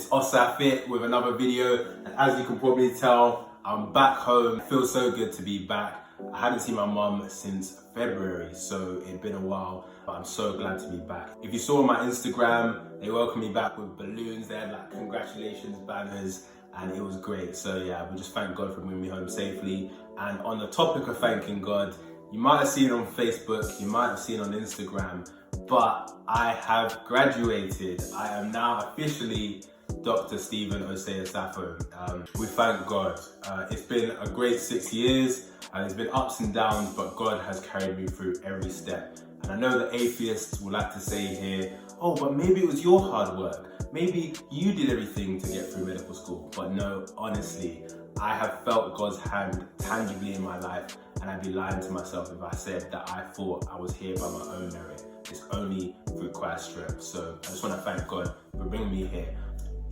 it's Osafit with another video, and as you can probably tell, I'm back home. It feels so good to be back. I hadn't seen my mum since February, so it'd been a while, but I'm so glad to be back. If you saw my Instagram, they welcomed me back with balloons. They had like congratulations banners, and it was great. So yeah, we just thank God for bringing me home safely. And on the topic of thanking God, you might have seen on Facebook, you might have seen on Instagram, but I have graduated. I am now officially Dr. Stephen Osei Asafo. We thank God. It's been a great 6 years, and there's been ups and downs, but God has carried me through every step. And I know that atheists will like to say here, oh, but maybe it was your hard work. Maybe you did everything to get through medical school. But no, honestly, I have felt God's hand tangibly in my life, and I'd be lying to myself if I said that I thought I was here by my own merit. It's only through Christ's strength. So I just want to thank God for bringing me here.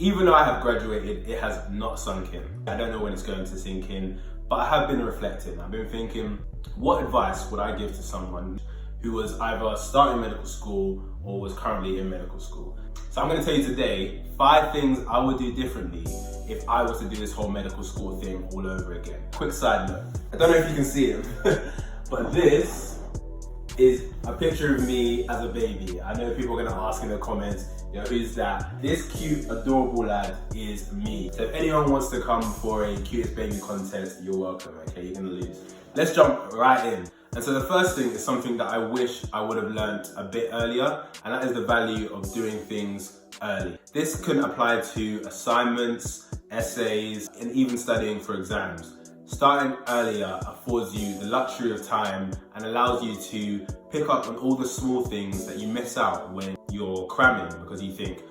Even though I have graduated, it has not sunk in. I don't know when it's going to sink in, but I have been reflecting. I've been thinking, what advice would I give to someone who was either starting medical school or was currently in medical school? So I'm going to tell you today 5 things I would do differently if I was to do this whole medical school thing all over again. Quick side note, I don't know if you can see him, but this is a picture of me as a baby. I know people are going to ask in the comments, yo, who's that? This cute, adorable lad is me. So if anyone wants to come for a cutest baby contest, you're welcome, okay? You're gonna lose. Let's jump right in. And so the first thing is something that I wish I would have learned a bit earlier, and that is the value of doing things early. This can apply to assignments, essays, and even studying for exams. Starting earlier affords you the luxury of time and allows you to pick up on all the small things that you miss out when you're cramming, because you think,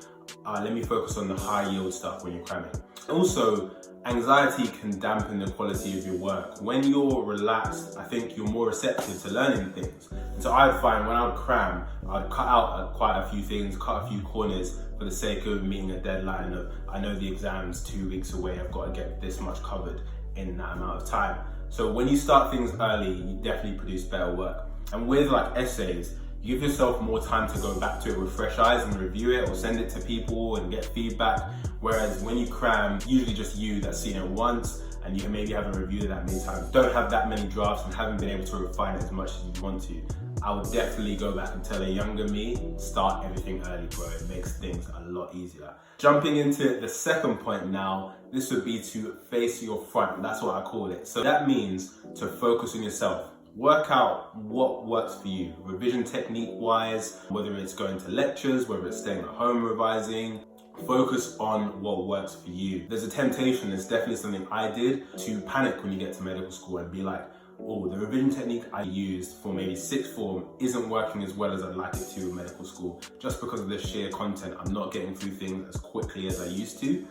let me focus on the high yield stuff when you're cramming. Also, anxiety can dampen the quality of your work. When you're relaxed, I think you're more receptive to learning things. And so I'd find when I would cram, I'd cut out quite a few things, cut a few corners for the sake of meeting a deadline of, I know the exam's 2 weeks away, I've got to get this much covered in that amount of time. So when you start things early, you definitely produce better work. And with like essays, you give yourself more time to go back to it with fresh eyes and review it or send it to people and get feedback. Whereas when you cram, usually just you that's seen it once and you maybe haven't reviewed it that many times, don't have that many drafts and haven't been able to refine it as much as you want to. I would definitely go back and tell a younger me, start everything early, bro. It makes things a lot easier. Jumping into the second point now, this would be to face your front. That's what I call it. So that means to focus on yourself. Work out what works for you, revision technique wise, whether it's going to lectures, whether it's staying at home revising. Focus on what works for you. There's a temptation, it's definitely something I did, to panic when you get to medical school and be like, oh, the revision technique I used for maybe 6th form isn't working as well as I'd like it to in medical school, just because of the sheer content. I'm not getting through things as quickly as I used to.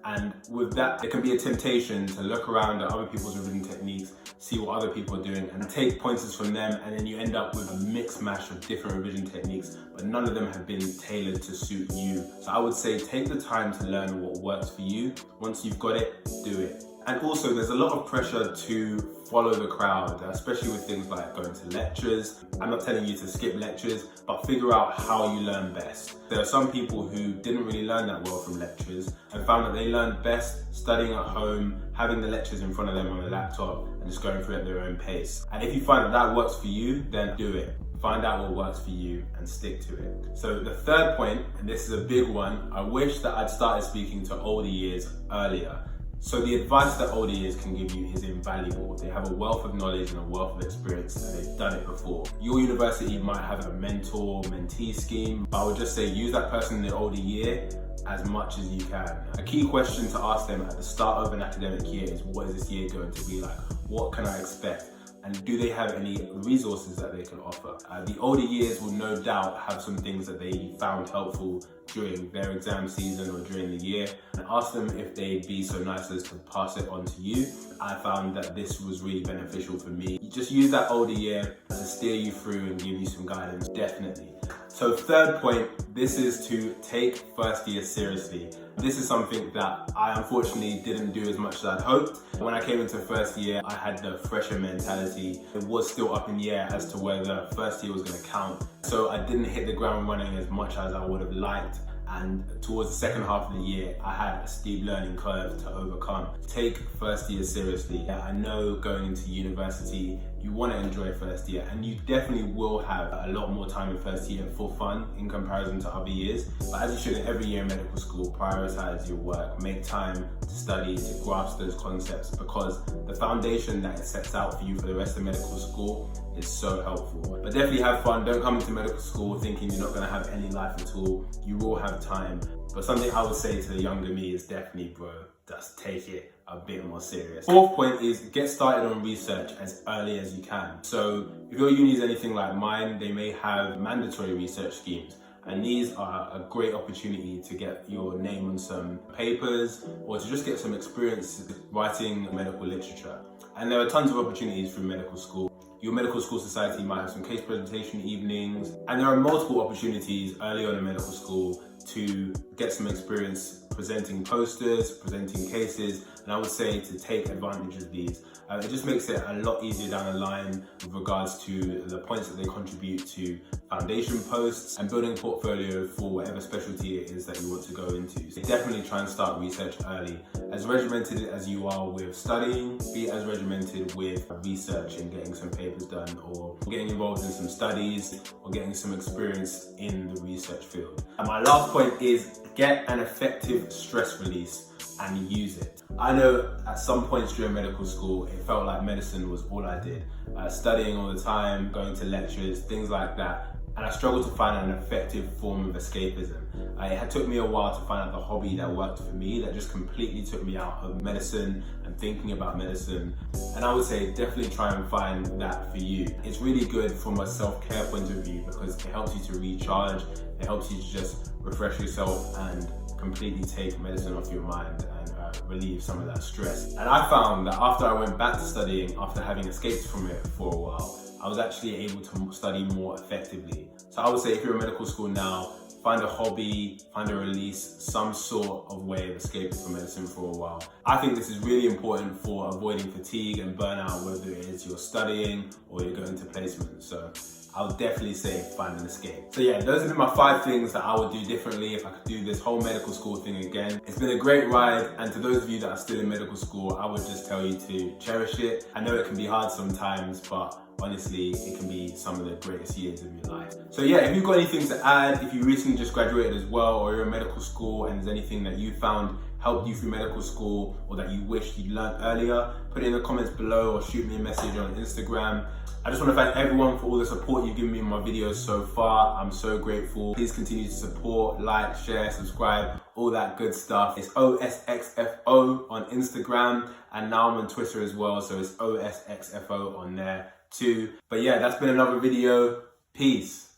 And with that, there can be a temptation to look around at other people's revision techniques, see what other people are doing and take pointers from them, and then you end up with a mixed mash of different revision techniques, but none of them have been tailored to suit you. So I would say take the time to learn what works for you. Once you've got it, do it. And also there's a lot of pressure to follow the crowd, especially with things like going to lectures. I'm not telling you to skip lectures, but figure out how you learn best. There are some people who didn't really learn that well from lectures and found that they learned best studying at home, having the lectures in front of them on a laptop and just going through it at their own pace. And if you find that that works for you, then do it. Find out what works for you and stick to it. So the third point, and this is a big one, I wish that I'd started speaking to older years earlier. So the advice that older years can give you is invaluable. They have a wealth of knowledge and a wealth of experience, and they've done it before. Your university might have a mentor-mentee scheme, but I would just say use that person in the older year as much as you can. A key question to ask them at the start of an academic year is, what is this year going to be like? What can I expect? And do they have any resources that they can offer? The older years will no doubt have some things that they found helpful during their exam season or during the year, and ask them if they'd be so nice as to pass it on to you. I found that this was really beneficial for me. You just use that older year to steer you through and give you some guidance, definitely. So third point, this is to take first year seriously. This is something that I unfortunately didn't do as much as I'd hoped. When I came into first year, I had the fresher mentality. It was still up in the air as to whether first year was going to count. So I didn't hit the ground running as much as I would have liked. And towards the second half of the year, I had a steep learning curve to overcome. Take first year seriously. I know going into university, you want to enjoy first year, and you definitely will have a lot more time in first year for fun in comparison to other years. But as you should in every year in medical school, prioritize your work, make time to study, to grasp those concepts, because the foundation that it sets out for you for the rest of medical school is so helpful. But definitely have fun. Don't come into medical school thinking you're not going to have any life at all. You will have time. But something I would say to the younger me is definitely, bro, just take it a bit more serious. Fourth point is get started on research as early as you can. So if your uni is anything like mine, they may have mandatory research schemes. And these are a great opportunity to get your name on some papers or to just get some experience writing medical literature. And there are tons of opportunities through medical school. Your medical school society might have some case presentation evenings, and there are multiple opportunities early on in medical school to get some experience presenting posters, presenting cases, and I would say to take advantage of these. It just makes it a lot easier down the line with regards to the points that they contribute to foundation posts and building a portfolio for whatever specialty it is that you want to go into. So definitely try and start research early. As regimented as you are with studying, be as regimented with research and getting some papers done, or getting involved in some studies, or getting some experience in the research field. And my last point is get an effective stress release and use it. I know at some points during medical school, it felt like medicine was all I did. Studying all the time, going to lectures, things like that. And I struggled to find an effective form of escapism. It took me a while to find out the hobby that worked for me, that just completely took me out of medicine and thinking about medicine. And I would say definitely try and find that for you. It's really good from a self-care point of view because it helps you to recharge, it helps you to just refresh yourself and completely take medicine off your mind and relieve some of that stress. And I found that after I went back to studying, after having escaped from it for a while, I was actually able to study more effectively. So I would say if you're in medical school now, find a hobby, find a release, some sort of way of escaping from medicine for a while. I think this is really important for avoiding fatigue and burnout, whether it is you're studying or you're going to placement. So I would definitely say find an escape. So yeah, those have been my 5 things that I would do differently if I could do this whole medical school thing again. It's been a great ride, and to those of you that are still in medical school, I would just tell you to cherish it. I know it can be hard sometimes, but honestly, it can be some of the greatest years of your life. So yeah, if you've got anything to add, if you recently just graduated as well, or you're in medical school and there's anything that you found helped you through medical school or that you wish you learned earlier, put it in the comments below or shoot me a message on Instagram. I just want to thank everyone for all the support you've given me in my videos so far. I'm so grateful. Please continue to support, like, share, subscribe, all that good stuff. It's OSXFO on Instagram, and now I'm on Twitter as well, so it's OSXFO on there too. But yeah, that's been another video. Peace.